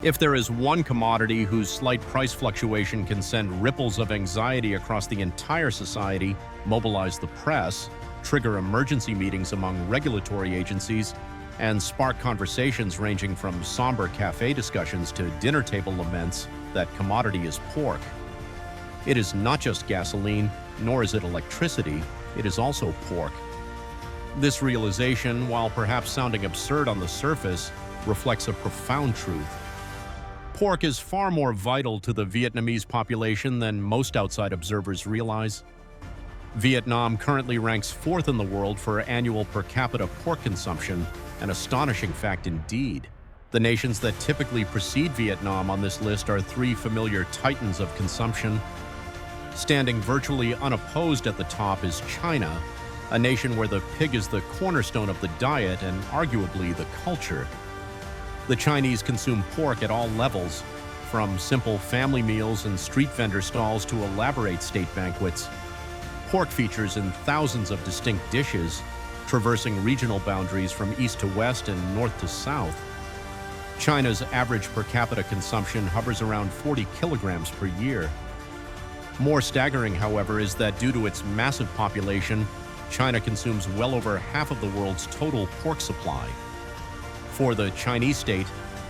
If there is one commodity whose slight price fluctuation can send ripples of anxiety across the entire society, mobilize the press, trigger emergency meetings among regulatory agencies, and spark conversations ranging from somber cafe discussions to dinner table laments, that commodity is pork. It is not just gasoline, nor is it electricity, it is also pork. This realization, while perhaps sounding absurd on the surface, reflects a profound truth. Pork is far more vital to the Vietnamese population than most outside observers realize. Vietnam currently ranks fourth in the world for annual per capita pork consumption, an astonishing fact indeed. The nations that typically precede Vietnam on this list are three familiar titans of consumption. Standing virtually unopposed at the top is China, a nation where the pig is the cornerstone of the diet and arguably the culture. The Chinese consume pork at all levels, from simple family meals and street vendor stalls to elaborate state banquets. Pork features in thousands of distinct dishes, traversing regional boundaries from east to west and north to south. China's average per capita consumption hovers around 40 kilograms per year. More staggering, however, is that due to its massive population, China consumes well over half of the world's total pork supply. For the Chinese state,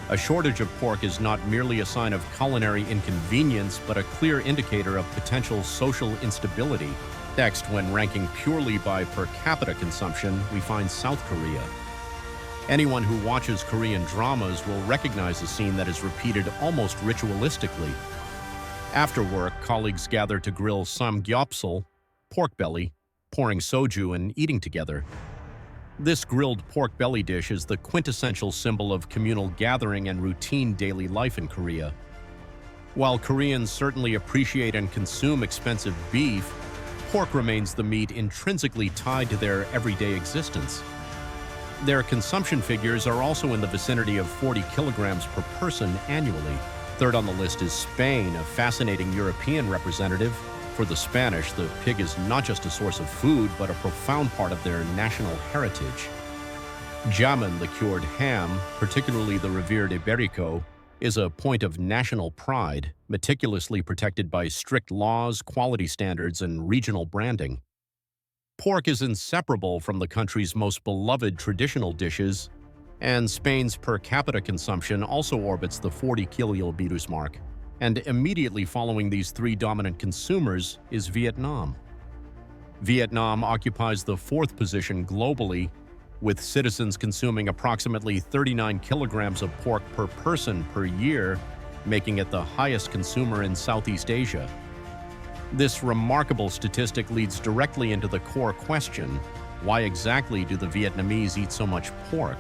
a shortage of pork is not merely a sign of culinary inconvenience, but a clear indicator of potential social instability. Next, when ranking purely by per capita consumption, we find South Korea. Anyone who watches Korean dramas will recognize a scene that is repeated almost ritualistically. After work, colleagues gather to grill samgyeopsal, pork belly, pouring soju and eating together. This grilled pork belly dish is the quintessential symbol of communal gathering and routine daily life in Korea. While Koreans certainly appreciate and consume expensive beef, pork remains the meat intrinsically tied to their everyday existence. Their consumption figures are also in the vicinity of 40 kilograms per person annually. Third on the list is Spain, a fascinating European representative. For the Spanish, the pig is not just a source of food, but a profound part of their national heritage. Jamon, the cured ham, particularly the revered Iberico, is a point of national pride, meticulously protected by strict laws, quality standards, and regional branding. Pork is inseparable from the country's most beloved traditional dishes, and Spain's per capita consumption also orbits the 40 kilobirus mark. And immediately following these three dominant consumers is Vietnam. Vietnam occupies the fourth position globally, with citizens consuming approximately 39 kilograms of pork per person per year, making it the highest consumer in Southeast Asia. This remarkable statistic leads directly into the core question: why exactly do the Vietnamese eat so much pork?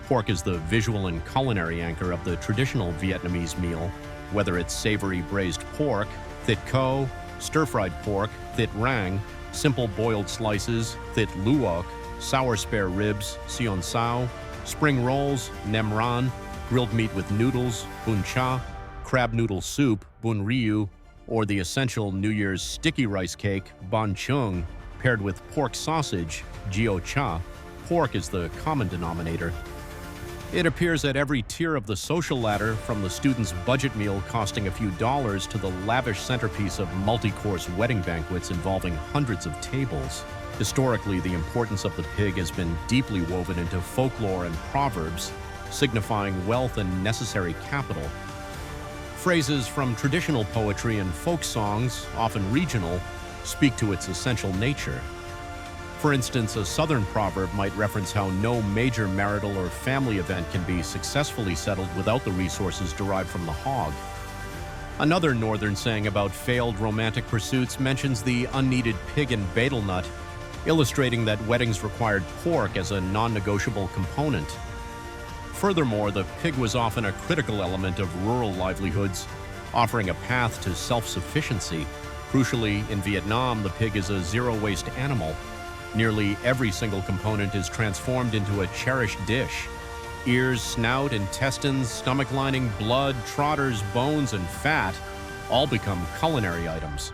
Pork is the visual and culinary anchor of the traditional Vietnamese meal, whether it's savory braised pork, thit co, stir-fried pork, thit rang, simple boiled slices, thit luoc, sour spare ribs, sion sao, spring rolls, nem ran, grilled meat with noodles, bun cha, crab noodle soup, bun ryu, or the essential New Year's sticky rice cake, ban chung, paired with pork sausage, gio cha. Pork is the common denominator. It appears at every tier of the social ladder, from the student's budget meal costing a few dollars to the lavish centerpiece of multi-course wedding banquets involving hundreds of tables. Historically, the importance of the pig has been deeply woven into folklore and proverbs, signifying wealth and necessary capital. Phrases from traditional poetry and folk songs, often regional, speak to its essential nature. For instance, a Southern proverb might reference how no major marital or family event can be successfully settled without the resources derived from the hog. Another Northern saying about failed romantic pursuits mentions the unneeded pig and betel nut, illustrating that weddings required pork as a non-negotiable component. Furthermore, the pig was often a critical element of rural livelihoods, offering a path to self-sufficiency. Crucially, in Vietnam, the pig is a zero-waste animal. Nearly every single component is transformed into a cherished dish. Ears, snout, intestines, stomach lining, blood, trotters, bones, and fat all become culinary items.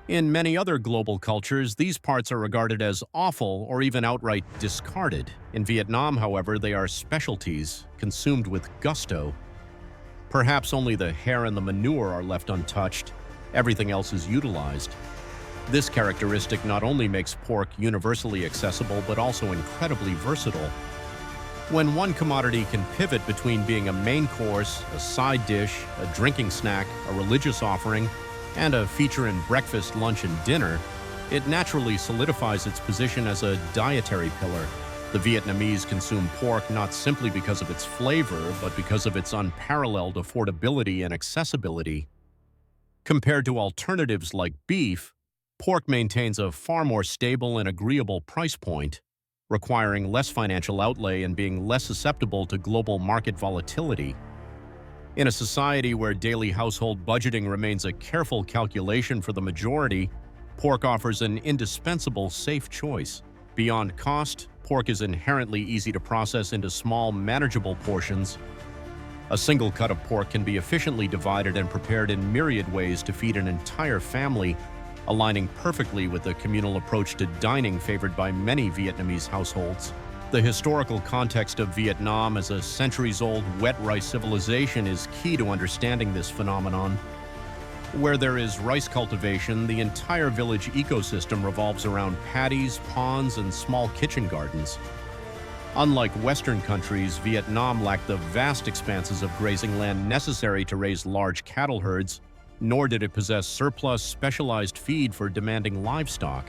In many other global cultures, these parts are regarded as offal or even outright discarded. In Vietnam, however, they are specialties, consumed with gusto. Perhaps only the hair and the manure are left untouched. Everything else is utilized. This characteristic not only makes pork universally accessible but also incredibly versatile. When one commodity can pivot between being a main course, a side dish, a drinking snack, a religious offering, and a feature in breakfast, lunch, and dinner, it naturally solidifies its position as a dietary pillar. The Vietnamese consume pork not simply because of its flavor, but because of its unparalleled affordability and accessibility. Compared to alternatives like beef, pork maintains a far more stable and agreeable price point, requiring less financial outlay and being less susceptible to global market volatility. In a society where daily household budgeting remains a careful calculation for the majority, pork offers an indispensable, safe choice. Beyond cost, pork is inherently easy to process into small, manageable portions. A single cut of pork can be efficiently divided and prepared in myriad ways to feed an entire family, aligning perfectly with the communal approach to dining favored by many Vietnamese households. The historical context of Vietnam as a centuries-old wet rice civilization is key to understanding this phenomenon. Where there is rice cultivation, the entire village ecosystem revolves around paddies, ponds, and small kitchen gardens. Unlike Western countries, Vietnam lacked the vast expanses of grazing land necessary to raise large cattle herds, nor did it possess surplus, specialized feed for demanding livestock.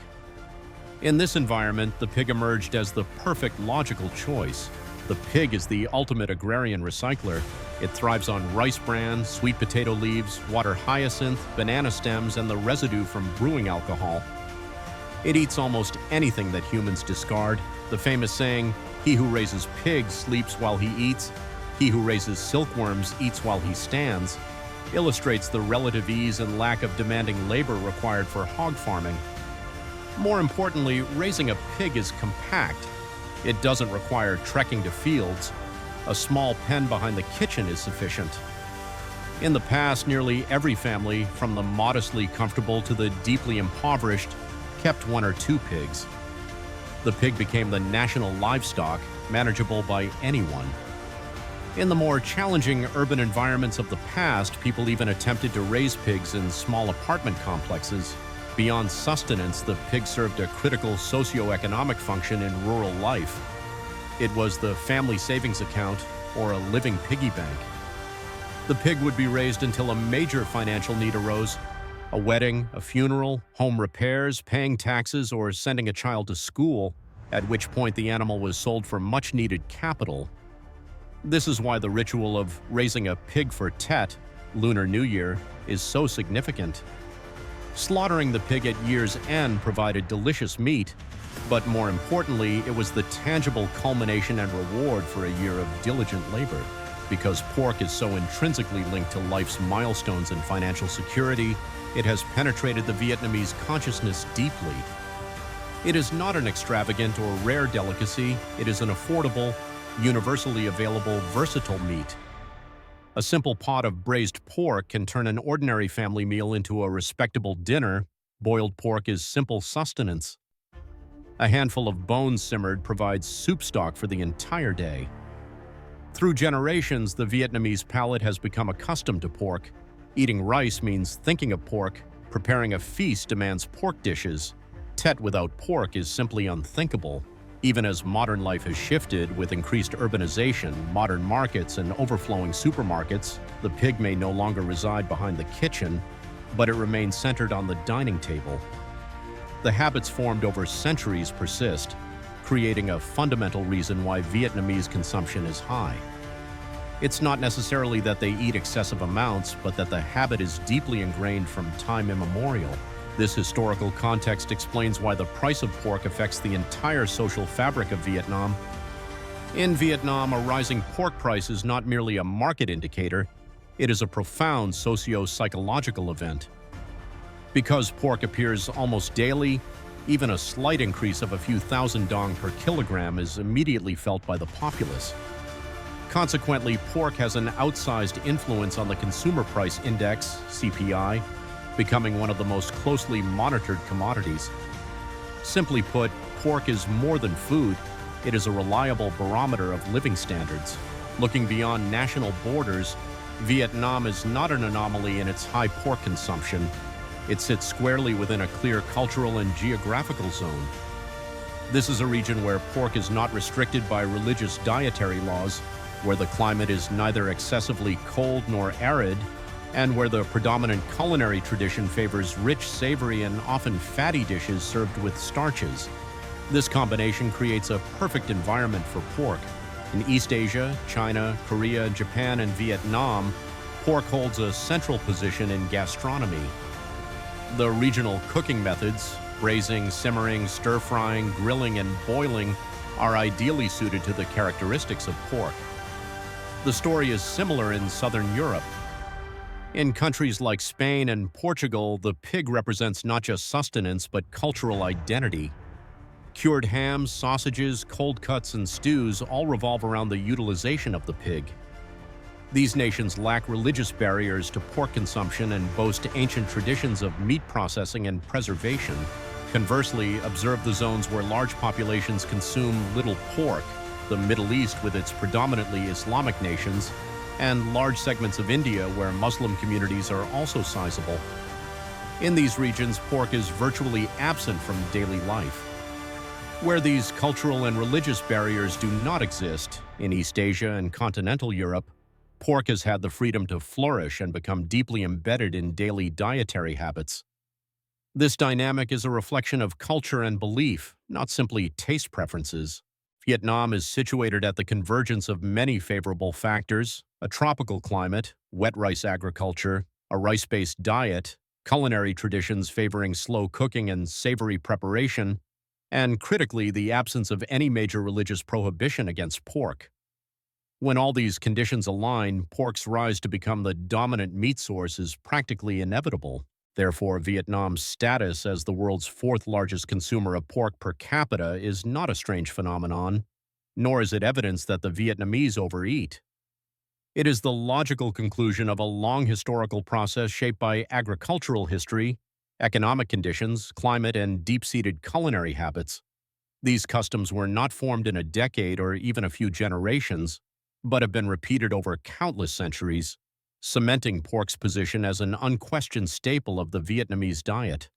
In this environment, the pig emerged as the perfect logical choice. The pig is the ultimate agrarian recycler. It thrives on rice bran, sweet potato leaves, water hyacinth, banana stems, and the residue from brewing alcohol. It eats almost anything that humans discard. The famous saying, "He who raises pigs sleeps while he eats. He who raises silkworms eats while he stands," illustrates the relative ease and lack of demanding labor required for hog farming. More importantly, raising a pig is compact. It doesn't require trekking to fields. A small pen behind the kitchen is sufficient. In the past, nearly every family, from the modestly comfortable to the deeply impoverished, kept one or two pigs. The pig became the national livestock, manageable by anyone. In the more challenging urban environments of the past, people even attempted to raise pigs in small apartment complexes. Beyond sustenance, the pig served a critical socio-economic function in rural life. It was the family savings account or a living piggy bank. The pig would be raised until a major financial need arose: a wedding, a funeral, home repairs, paying taxes, or sending a child to school, at which point the animal was sold for much-needed capital. This is why the ritual of raising a pig for Tet, Lunar New Year, is so significant. Slaughtering the pig at year's end provided delicious meat, but more importantly, it was the tangible culmination and reward for a year of diligent labor. Because pork is so intrinsically linked to life's milestones and financial security, it has penetrated the Vietnamese consciousness deeply. It is not an extravagant or rare delicacy, it is an affordable, universally available, versatile meat. A simple pot of braised pork can turn an ordinary family meal into a respectable dinner. Boiled pork is simple sustenance. A handful of bones simmered provides soup stock for the entire day. Through generations, the Vietnamese palate has become accustomed to pork. Eating rice means thinking of pork. Preparing a feast demands pork dishes. Tet without pork is simply unthinkable. Even as modern life has shifted with increased urbanization, modern markets, and overflowing supermarkets, the pig may no longer reside behind the kitchen, but it remains centered on the dining table. The habits formed over centuries persist, creating a fundamental reason why Vietnamese consumption is high. It's not necessarily that they eat excessive amounts, but that the habit is deeply ingrained from time immemorial. This historical context explains why the price of pork affects the entire social fabric of Vietnam. In Vietnam, a rising pork price is not merely a market indicator, it is a profound socio-psychological event. Because pork appears almost daily, even a slight increase of a few thousand dong per kilogram is immediately felt by the populace. Consequently, pork has an outsized influence on the Consumer Price Index, CPI, becoming one of the most closely monitored commodities. Simply put, pork is more than food, it is a reliable barometer of living standards. Looking beyond national borders, Vietnam is not an anomaly in its high pork consumption. It sits squarely within a clear cultural and geographical zone. This is a region where pork is not restricted by religious dietary laws, where the climate is neither excessively cold nor arid, and where the predominant culinary tradition favors rich, savory, and often fatty dishes served with starches. This combination creates a perfect environment for pork. In East Asia, China, Korea, Japan, and Vietnam, pork holds a central position in gastronomy. The regional cooking methods, braising, simmering, stir-frying, grilling, and boiling, are ideally suited to the characteristics of pork. The story is similar in Southern Europe. In countries like Spain and Portugal, the pig represents not just sustenance but cultural identity. Cured hams, sausages, cold cuts, and stews all revolve around the utilization of the pig. These nations lack religious barriers to pork consumption and boast ancient traditions of meat processing and preservation. Conversely, observe the zones where large populations consume little pork, the Middle East with its predominantly Islamic nations, and large segments of India where Muslim communities are also sizable. In these regions, pork is virtually absent from daily life. Where these cultural and religious barriers do not exist, in East Asia and continental Europe, pork has had the freedom to flourish and become deeply embedded in daily dietary habits. This dynamic is a reflection of culture and belief, not simply taste preferences. Vietnam is situated at the convergence of many favorable factors: a tropical climate, wet rice agriculture, a rice-based diet, culinary traditions favoring slow cooking and savory preparation, and critically, the absence of any major religious prohibition against pork. When all these conditions align, pork's rise to become the dominant meat source is practically inevitable. Therefore, Vietnam's status as the world's fourth largest consumer of pork per capita is not a strange phenomenon, nor is it evidence that the Vietnamese overeat. It is the logical conclusion of a long historical process shaped by agricultural history, economic conditions, climate, and deep-seated culinary habits. These customs were not formed in a decade or even a few generations, but have been repeated over countless centuries, cementing pork's position as an unquestioned staple of the Vietnamese diet.